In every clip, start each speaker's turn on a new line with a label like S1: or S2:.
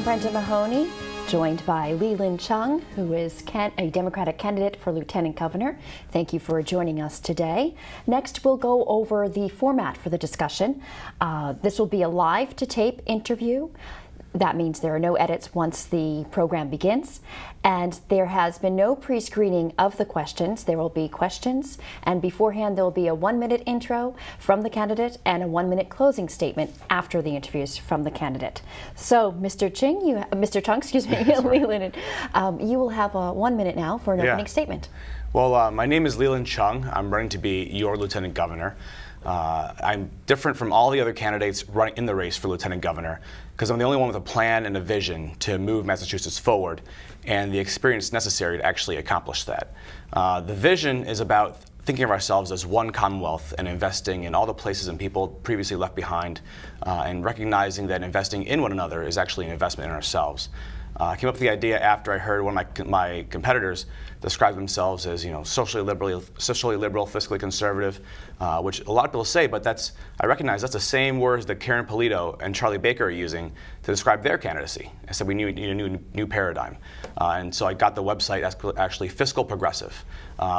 S1: Brenda Mahoney, joined by Leland Cheung, who is a Democratic candidate for Lieutenant Governor. Thank you for joining us today. Next, we'll go over the format for the discussion. This will be a live-to-tape interview. That means there are no edits once the program begins, and there has been no pre-screening of the questions. There will be questions, and beforehand there will be a 1-minute intro from the candidate and a 1-minute closing statement after the interviews from the candidate. So, Mr. Cheung, Leland, you will have 1 minute now for an opening statement.
S2: Well, my name is Leland Cheung. I'm running to be your Lieutenant Governor. I'm different from all the other candidates running in the race for Lieutenant Governor because I'm the only one with a plan and a vision to move Massachusetts forward and the experience necessary to actually accomplish that. The vision is about thinking of ourselves as one Commonwealth and investing in all the places and people previously left behind and recognizing that investing in one another is actually an investment in ourselves. I came up with the idea after I heard one of my competitors describe themselves as, socially liberal, fiscally conservative, which a lot of people say, but I recognize that's the same words that Karen Polito and Charlie Baker are using to describe their candidacy. I said we need a new paradigm. And so I got the website actually Fiscal Progressive,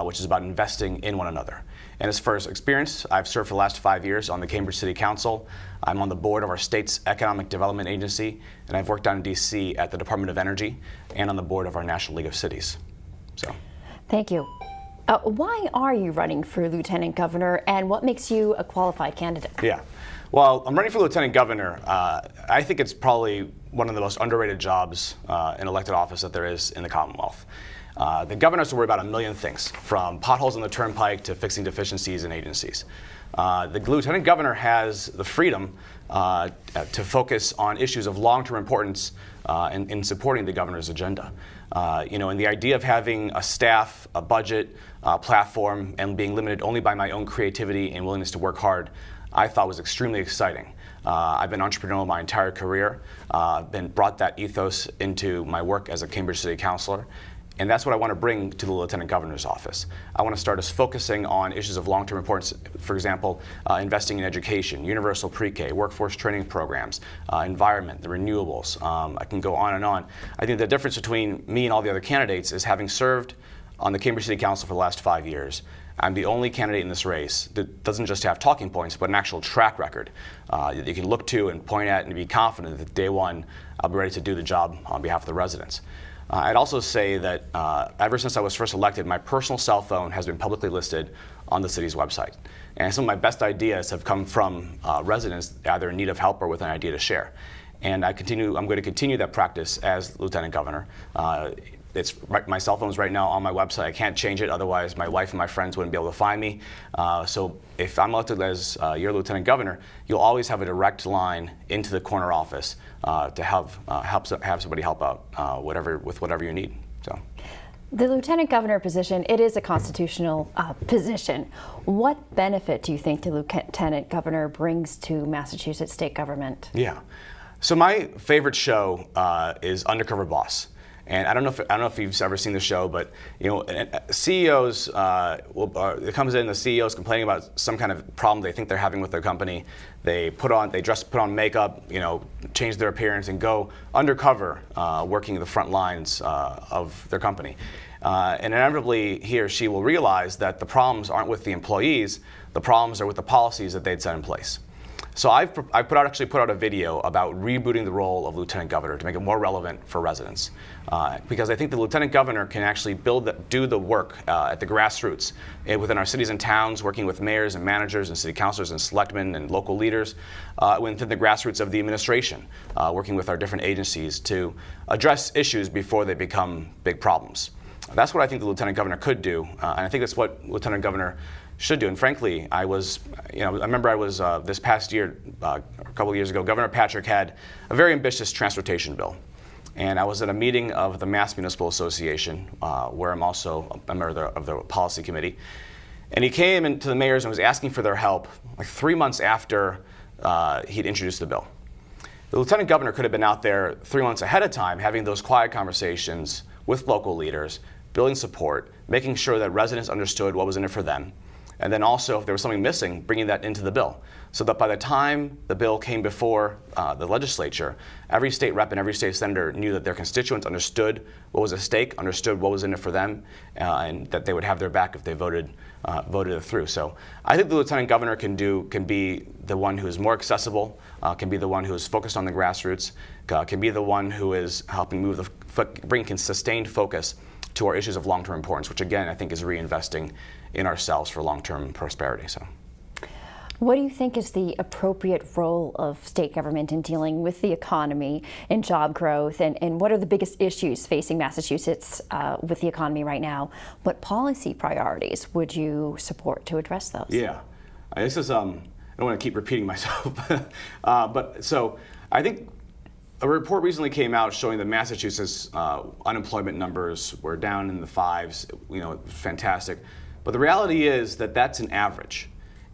S2: which is about investing in one another. And as far as experience, I've served for the last 5 years on the Cambridge City Council. I'm on the board of our state's Economic Development Agency, and I've worked down in D.C. at the Department of Energy and on the board of our National League of Cities.
S1: Thank you. Why are you running for Lieutenant Governor, and what makes you a qualified candidate?
S2: Yeah. Well, I'm running for Lieutenant Governor. I think it's probably one of the most underrated jobs in elected office that there is in the Commonwealth. The governor has to worry about a million things, from potholes on the turnpike to fixing deficiencies in agencies. The Lieutenant Governor has the freedom to focus on issues of long-term importance in supporting the governor's agenda. And the idea of having a staff, a budget, platform, and being limited only by my own creativity and willingness to work hard, I thought was extremely exciting. I've been entrepreneurial my entire career, brought that ethos into my work as a Cambridge City Councilor. And that's what I want to bring to the Lieutenant Governor's office. I want to start us focusing on issues of long-term importance, for example, investing in education, universal pre-K, workforce training programs, environment, the renewables. I can go on and on. I think the difference between me and all the other candidates is having served on the Cambridge City Council for the last 5 years. I'm the only candidate in this race that doesn't just have talking points, but an actual track record that you can look to and point at and be confident that day one I'll be ready to do the job on behalf of the residents. I'd also say that ever since I was first elected, my personal cell phone has been publicly listed on the city's website. And some of my best ideas have come from residents either in need of help or with an idea to share. And I'm going to continue that practice as Lieutenant Governor. My cell phone's right now on my website. I can't change it, otherwise my wife and my friends wouldn't be able to find me. So if I'm elected as your Lieutenant Governor, you'll always have a direct line into the corner office to have somebody help out with whatever you need. So.
S1: The Lieutenant Governor position, it is a constitutional position. What benefit do you think the Lieutenant Governor brings to Massachusetts state government?
S2: Yeah. So my favorite show is Undercover Boss. And I don't know if you've ever seen the show, but CEOs it comes in, the CEOs complaining about some kind of problem they think they're having with their company. They put on makeup, change their appearance, and go undercover, working the front lines of their company. And inevitably, he or she will realize that the problems aren't with the employees; the problems are with the policies that they'd set in place. So I actually put out a video about rebooting the role of Lieutenant Governor to make it more relevant for residents. Because I think the Lieutenant Governor can actually do the work at the grassroots within our cities and towns, working with mayors and managers and city councilors and selectmen and local leaders within the grassroots of the administration, working with our different agencies to address issues before they become big problems. That's what I think the Lieutenant Governor could do, and I think that's what Lieutenant Governor should do. And frankly, I remember this past year, a couple of years ago, Governor Patrick had a very ambitious transportation bill. And I was at a meeting of the Mass Municipal Association, where I'm also a member of the policy committee. And he came into the mayors and was asking for their help like 3 months after he'd introduced the bill. The Lieutenant Governor could have been out there 3 months ahead of time, having those quiet conversations with local leaders, building support, making sure that residents understood what was in it for them. And then also, if there was something missing, bringing that into the bill. so that by the time the bill came before the legislature, every state rep and every state senator knew that their constituents understood what was at stake, understood what was in it for them, and that they would have their back if they voted it through. So I think the lieutenant governor can be the one who is more accessible, can be the one who is focused on the grassroots, can be the one who is helping bring sustained focus to our issues of long-term importance, which again I think is reinvesting in ourselves for long-term prosperity. So.
S1: What do you think is the appropriate role of state government in dealing with the economy and job growth, and what are the biggest issues facing Massachusetts with the economy right now? What policy priorities would you support to address those?
S2: Yeah, this is, I don't want to keep repeating myself, but so I think a report recently came out showing that Massachusetts unemployment numbers were down in the 5s, fantastic. But the reality is that that's an average.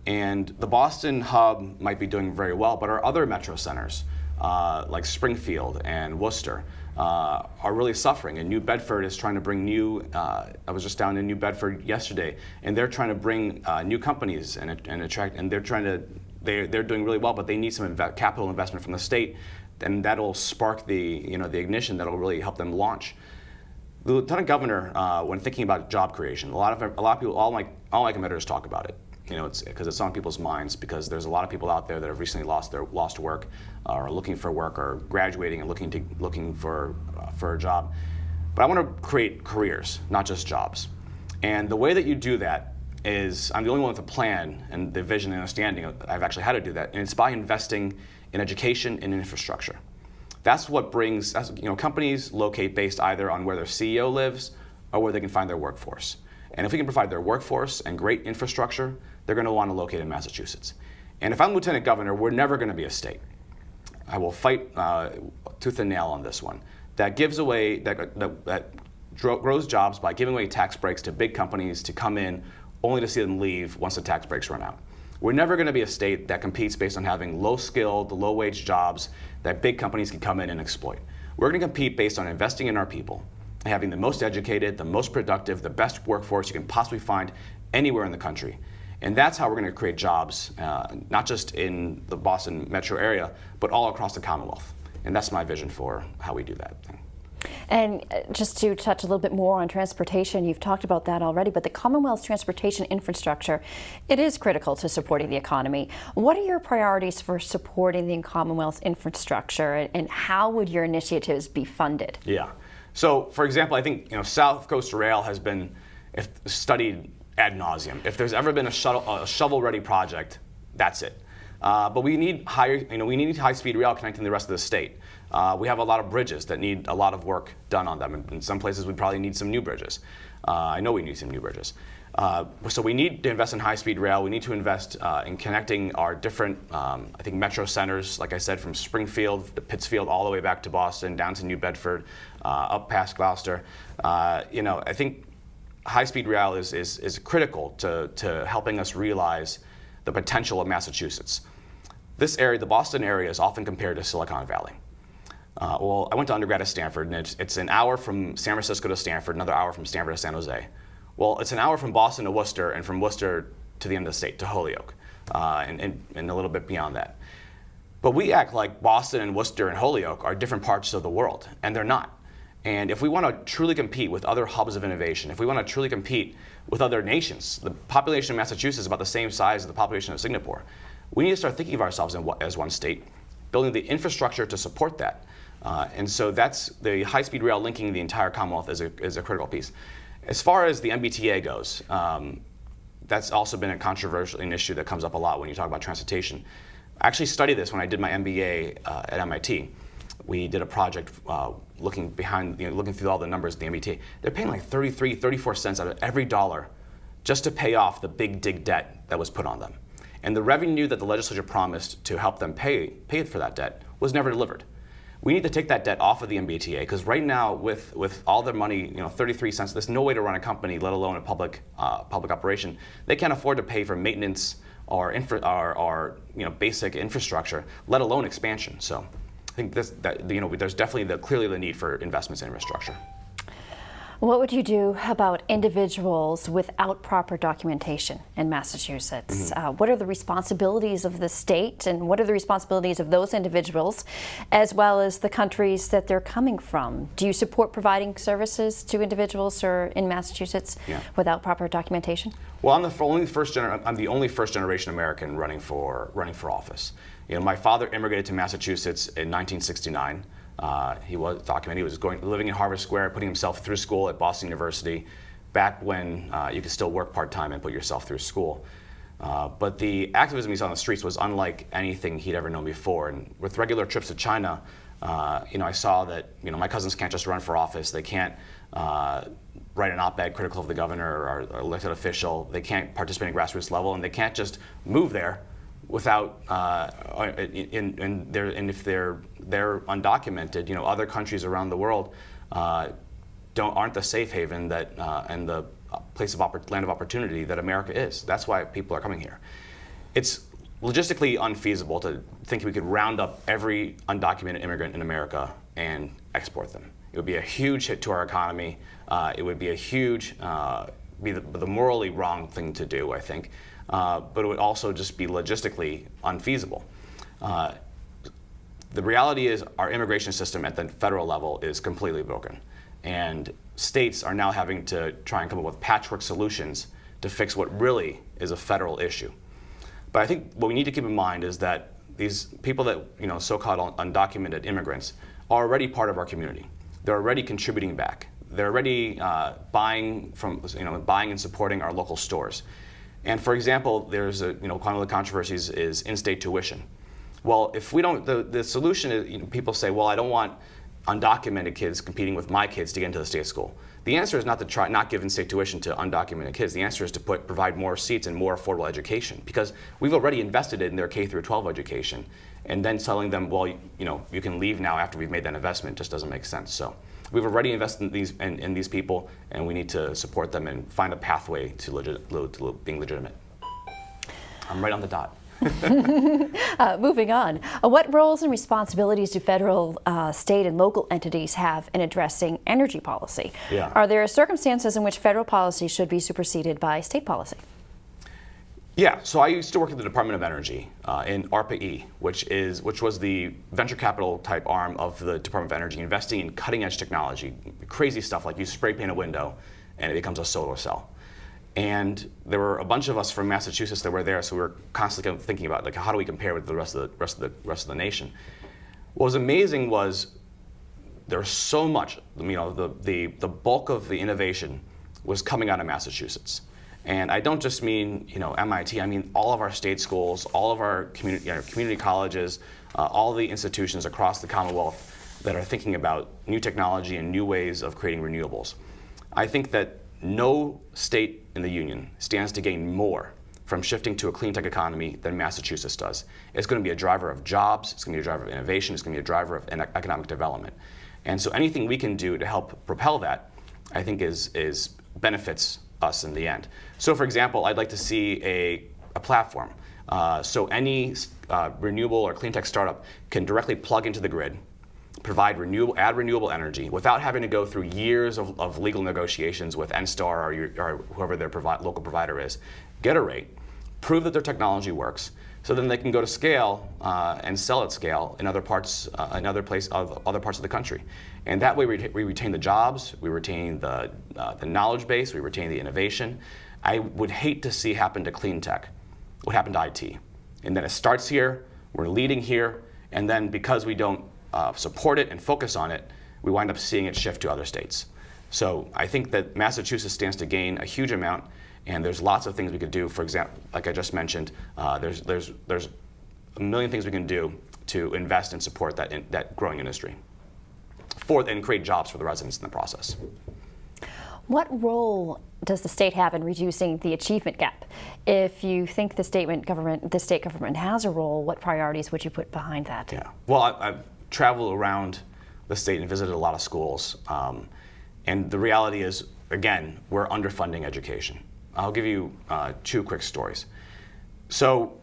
S2: And the Boston hub might be doing very well, but our other metro centers, like Springfield and Worcester, are really suffering. And New Bedford is trying to bring I was just down in New Bedford yesterday, and they're trying to bring new companies and attract, and they're doing really well, but they need some capital investment from the state, and that'll spark the ignition that'll really help them launch. The lieutenant governor, when thinking about job creation, a lot of people, all my competitors talk about it. It's because it's on people's minds, because there's a lot of people out there that have recently lost work, or are looking for work, or graduating and looking for a job. But I want to create careers, not just jobs. And the way that you do that is, I'm the only one with a plan and the vision and understanding. I've actually had to do that, and it's by investing in education and infrastructure. That's what brings, companies locate based either on where their CEO lives or where they can find their workforce. And if we can provide their workforce and great infrastructure, they're going to want to locate in Massachusetts. And if I'm lieutenant governor, we're never going to be a state. I will fight tooth and nail on this one. That gives away, that grows jobs by giving away tax breaks to big companies to come in, only to see them leave once the tax breaks run out. We're never going to be a state that competes based on having low-skilled, low-wage jobs that big companies can come in and exploit. We're going to compete based on investing in our people, having the most educated, the most productive, the best workforce you can possibly find anywhere in the country. And that's how we're going to create jobs, not just in the Boston metro area, but all across the Commonwealth. And that's my vision for how we do that.
S1: And just to touch a little bit more on transportation, you've talked about that already, but the Commonwealth's transportation infrastructure, it is critical to supporting the economy. What are your priorities for supporting the Commonwealth's infrastructure, and how would your initiatives be funded?
S2: Yeah. So, for example, I think South Coast Rail has been studied ad nauseum. If there's ever been a shovel-ready project, that's it. But we need high-speed rail connecting the rest of the state. We have a lot of bridges that need a lot of work done on them. In some places, we probably need some new bridges. I know we need some new bridges. So we need to invest in high-speed rail. We need to invest in connecting our different, metro centers, like I said, from Springfield to Pittsfield, all the way back to Boston, down to New Bedford, up past Gloucester. I think high-speed rail is critical to helping us realize the potential of Massachusetts. This area, the Boston area, is often compared to Silicon Valley. Well, I went to undergrad at Stanford, and it's an hour from San Francisco to Stanford, another hour from Stanford to San Jose. Well, it's an hour from Boston to Worcester, and from Worcester to the end of the state, to Holyoke, and a little bit beyond that. But we act like Boston and Worcester and Holyoke are different parts of the world, and they're not. And if we want to truly compete with other hubs of innovation, if we want to truly compete with other nations, the population of Massachusetts is about the same size as the population of Singapore. We need to start thinking of ourselves as one state, building the infrastructure to support that. And so that's the high-speed rail linking the entire Commonwealth is a critical piece. As far as the MBTA goes, that's also been a controversial issue that comes up a lot when you talk about transportation. I actually studied this when I did my MBA at MIT. We did a project looking through all the numbers of the MBTA. They're paying like 34 cents out of every dollar just to pay off the big dig debt that was put on them. And the revenue that the legislature promised to help them pay for that debt was never delivered. We need to take that debt off of the MBTA, because right now, with all their money, 33 cents, there's no way to run a company, let alone a public operation. They can't afford to pay for maintenance or basic infrastructure, let alone expansion. So I think there's definitely clearly the need for investments in infrastructure.
S1: What would you do about individuals without proper documentation in Massachusetts? What are the responsibilities of the state, and what are the responsibilities of those individuals, as well as the countries that they're coming from? Do you support providing services to individuals or in Massachusetts without proper documentation?
S2: Well, I'm the only first-generation American running for office. My father immigrated to Massachusetts in 1969. He was documented. He was living in Harvard Square, putting himself through school at Boston University, back when you could still work part-time and put yourself through school. But the activism he saw on the streets was unlike anything he'd ever known before. And with regular trips to China, I saw that my cousins can't just run for office. They can't write an op-ed critical of the governor or elected official. They can't participate in grassroots level, and they can't just move there without and if they're undocumented. Other countries around the world aren't the safe haven that and the place of land of opportunity that America is. That's why people are coming here. It's logistically unfeasible to think we could round up every undocumented immigrant in America and export them. It would be a huge hit to our economy. It would be a huge, the morally wrong thing to do, I think. But it would also just be logistically unfeasible. The reality is our immigration system at the federal level is completely broken. And states are now having to try and come up with patchwork solutions to fix what really is a federal issue. But I think what we need to keep in mind is that these people that, so-called undocumented immigrants are already part of our community. They're already contributing back. They're already buying and supporting our local stores. And for example, there's one of the controversies is in-state tuition. Well, if we don't, the solution is, people say, well, I don't want undocumented kids competing with my kids to get into the state school. The answer is not to not give in-state tuition to undocumented kids. The answer is to provide more seats and more affordable education, because we've already invested in their K through 12 education, and then telling them, well, you can leave now after we've made that investment just doesn't make sense. So we've already invested in these people, and we need to support them and find a pathway to being legitimate. I'm right on the dot.
S1: Moving on, what roles and responsibilities do federal, state, and local entities have in addressing energy policy?
S2: Yeah.
S1: Are there circumstances in which federal policy should be superseded by state policy?
S2: Yeah, so I used to work at the Department of Energy in ARPA-E, which was the venture capital type arm of the Department of Energy, investing in cutting edge technology, crazy stuff like you spray paint a window and it becomes a solar cell. And there were a bunch of us from Massachusetts that were there, so we were constantly thinking about how do we compare with the rest of the nation. What was amazing was there was so much, the bulk of the innovation was coming out of Massachusetts. And I don't just mean MIT, I mean all of our state schools, all of our community colleges, all the institutions across the Commonwealth that are thinking about new technology and new ways of creating renewables. I think that no state in the union stands to gain more from shifting to a clean tech economy than Massachusetts does. It's going to be a driver of jobs, it's going to be a driver of innovation, it's going to be a driver of economic development. And so anything we can do to help propel that, I think is benefits us in the end. So for example, I'd like to see a platform. So any renewable or clean tech startup can directly plug into the grid, add renewable energy without having to go through years of legal negotiations with NSTAR or whoever their local provider is. Get a rate, prove that their technology works, so then they can go to scale and sell at scale in other parts of the country. And that way we retain the jobs, we retain the knowledge base, we retain the innovation. I would hate to see happen to clean tech what happened to IT. And then it starts here, we're leading here, and then because we don't support it and focus on it, we wind up seeing it shift to other states. So I think that Massachusetts stands to gain a huge amount, and there's lots of things we could do. For example, like I just mentioned, there's a million things we can do to invest and support that growing industry, and create jobs for the residents in the process.
S1: What role does the state have in reducing the achievement gap? If you think the state government has a role, what priorities would you put behind that?
S2: Yeah. Well, I've traveled around the state and visited a lot of schools, and the reality is, again, we're underfunding education. I'll give you two quick stories. So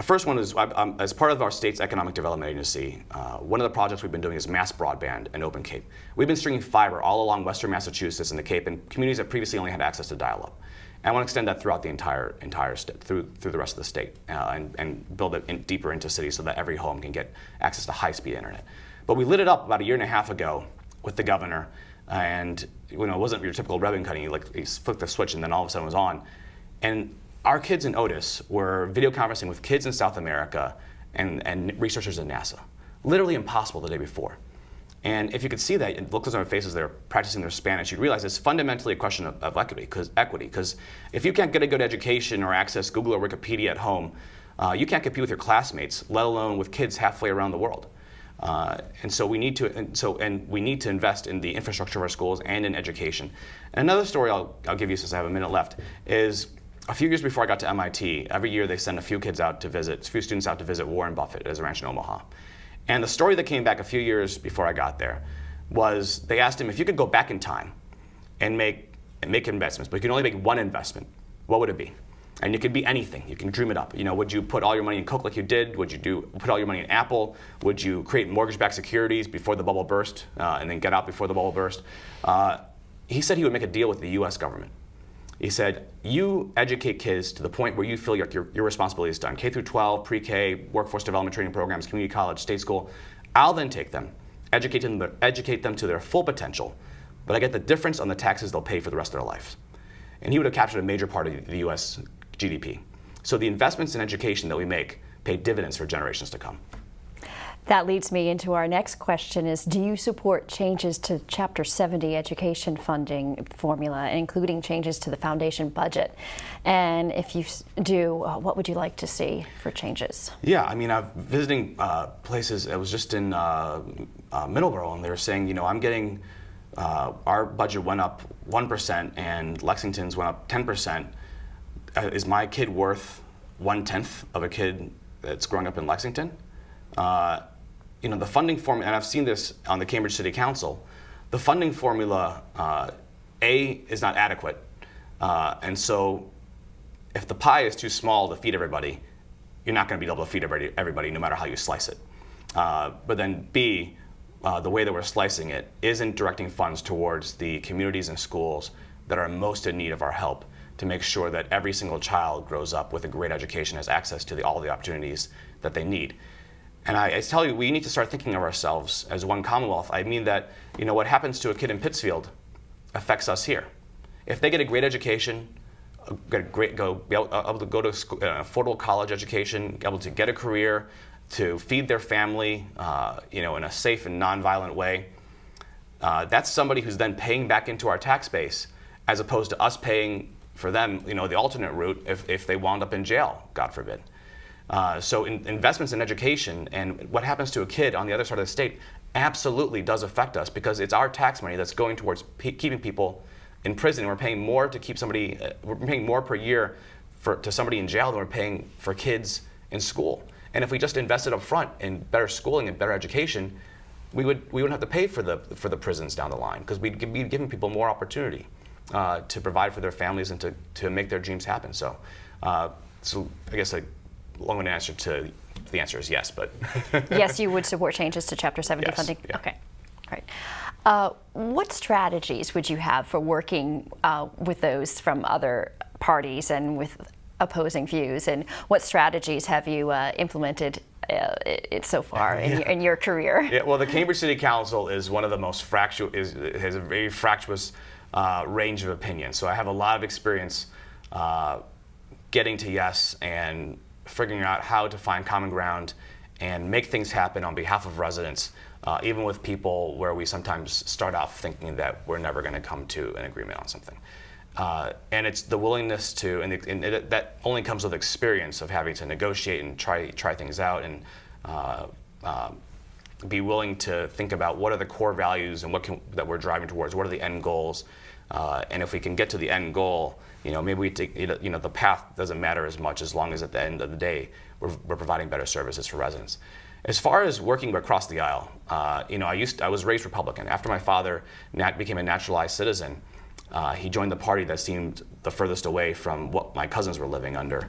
S2: First one is, as part of our state's economic development agency, one of the projects we've been doing is mass broadband in Open Cape. We've been stringing fiber all along western Massachusetts and the Cape in communities that previously only had access to dial-up. And I want to extend that throughout the entire state, through the rest of the state, and build it deeper into cities so that every home can get access to high-speed internet. But we lit it up about a year and a half ago with the governor, and it wasn't your typical ribbon cutting. You flicked the switch and then all of a sudden it was on. And our kids in Otis were video conferencing with kids in South America and researchers at NASA. Literally impossible the day before. And if you could see that, and look at their faces, they're practicing their Spanish, you'd realize it's fundamentally a question of equity. Because if you can't get a good education or access Google or Wikipedia at home, you can't compete with your classmates, let alone with kids halfway around the world. And so we need to invest in the infrastructure of our schools and in education. And another story I'll give you since I have a minute left is a few years before I got to MIT, every year they send a few students out to visit Warren Buffett at his ranch in Omaha. And the story that came back a few years before I got there was they asked him if you could go back in time and make investments, but you can only make one investment, what would it be? And it could be anything. You can dream it up. Would you put all your money in Coke like you did? Would you put all your money in Apple? Would you create mortgage-backed securities before the bubble burst and then get out before the bubble burst? He said he would make a deal with the U.S. government. He said, you educate kids to the point where you feel your responsibility is done. K through 12, pre-K, workforce development training programs, community college, state school. I'll then take them, educate them to their full potential, but I get the difference on the taxes they'll pay for the rest of their lives. And he would have captured a major part of the U.S. GDP. So the investments in education that we make pay dividends for generations to come.
S1: That leads me into our next question is, do you support changes to Chapter 70 education funding formula, including changes to the foundation budget? And if you do, what would you like to see for changes?
S2: Yeah, I'm visiting places. I was just in Middleborough, and they were saying, I'm getting, our budget went up 1% and Lexington's went up 10%. Is my kid worth 1/10 of a kid that's growing up in Lexington? The funding formula, and I've seen this on the Cambridge City Council, the funding formula, is not adequate. And so if the pie is too small to feed everybody, you're not going to be able to feed everybody no matter how you slice it. But then B, the way that we're slicing it isn't directing funds towards the communities and schools that are most in need of our help to make sure that every single child grows up with a great education, has access to all the opportunities that they need. And I tell you, we need to start thinking of ourselves as one Commonwealth. I mean that, what happens to a kid in Pittsfield affects us here. If they get a great education, be able to go to affordable college education, able to get a career, to feed their family, in a safe and nonviolent way, that's somebody who's then paying back into our tax base, as opposed to us paying for them, the alternate route if they wound up in jail, God forbid. So investments in education and what happens to a kid on the other side of the state absolutely does affect us, because it's our tax money that's going towards keeping people in prison. And we're paying more to keep somebody, we're paying more per year to somebody in jail than we're paying for kids in school. And if we just invested up front in better schooling and better education, we wouldn't have to pay for the prisons down the line, because we'd be giving people more opportunity to provide for their families and to make their dreams happen. So I guess long-winded answer to the answer is yes, but
S1: yes, you would support changes to Chapter 70
S2: yes,
S1: funding?
S2: Yeah.
S1: Okay, great. What strategies would you have for working with those from other parties and with opposing views, and what strategies have you implemented so far in your career?
S2: Yeah, well, the Cambridge City Council is one of the most has a very fractious range of opinions. So I have a lot of experience getting to yes and figuring out how to find common ground and make things happen on behalf of residents, even with people where we sometimes start off thinking that we're never going to come to an agreement on something. And it's the willingness to, and that only comes with experience of having to negotiate and try things out, and be willing to think about what are the core values and that we're driving towards, what are the end goals, and if we can get to the end goal, maybe we take, the path doesn't matter as much, as long as at the end of the day we're providing better services for residents. As far as working across the aisle, I was raised Republican. After my father became a naturalized citizen, he joined the party that seemed the furthest away from what my cousins were living under.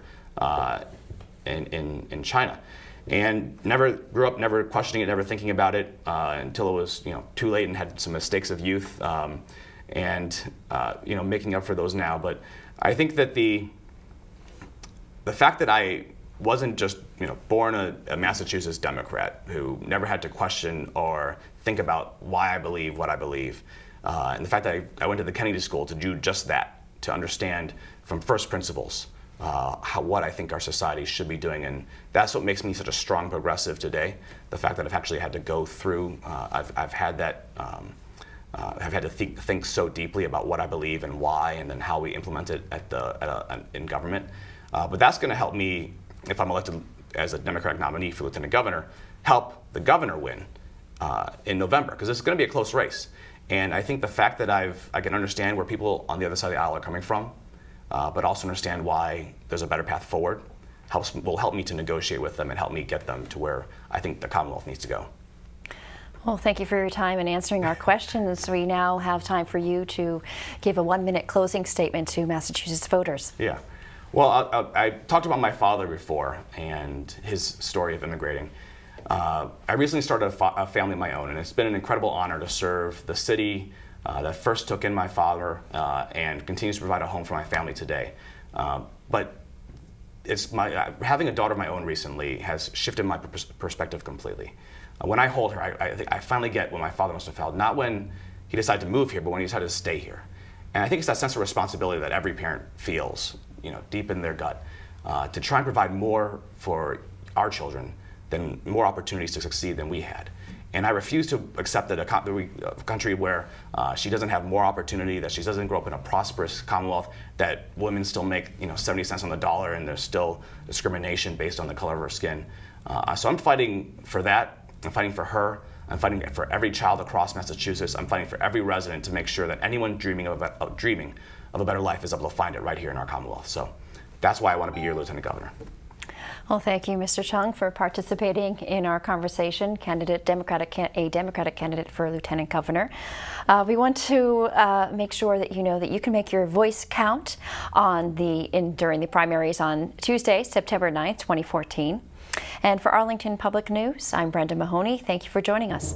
S2: in China. And grew up never questioning it, never thinking about it until it was too late and had some mistakes of youth, and making up for those now. But I think that the fact that I wasn't just born a Massachusetts Democrat who never had to question or think about why I believe what I believe, and the fact that I went to the Kennedy School to do just that, to understand from first principles what I think our society should be doing, and that's what makes me such a strong progressive today. The fact that I've actually had to go through, I've had that, I've had to think so deeply about what I believe and why, and then how we implement it in government. But that's going to help me, if I'm elected as a Democratic nominee for lieutenant governor, help the governor win in November, because it's going to be a close race. And I think the fact that I can understand where people on the other side of the aisle are coming from, but also understand why there's a better path forward, will help me to negotiate with them and help me get them to where I think the Commonwealth needs to go.
S1: Well, thank you for your time and answering our questions. We now have time for you to give a 1-minute closing statement to Massachusetts voters.
S2: Yeah. Well, I talked about my father before and his story of immigrating. I recently started a family of my own, and it's been an incredible honor to serve the city that first took in my father and continues to provide a home for my family today. But having a daughter of my own recently has shifted my perspective completely. When I hold her, I finally get what my father must have felt, not when he decided to move here, but when he decided to stay here. And I think it's that sense of responsibility that every parent feels, deep in their gut, to try and provide more for our children, more opportunities to succeed than we had. And I refuse to accept that a country where she doesn't have more opportunity, that she doesn't grow up in a prosperous Commonwealth, that women still make 70 cents on the dollar, and there's still discrimination based on the color of her skin. So I'm fighting for that. I'm fighting for her. I'm fighting for every child across Massachusetts. I'm fighting for every resident to make sure that anyone dreaming of a better life is able to find it right here in our Commonwealth. So that's why I want to be your Lieutenant Governor.
S1: Well, thank you, Mr. Cheung, for participating in our conversation. A Democratic candidate for Lieutenant Governor. We want to make sure that you know that you can make your voice count during the primaries on Tuesday, September 9th, 2014. And for Arlington Public News, I'm Brenda Mahoney. Thank you for joining us.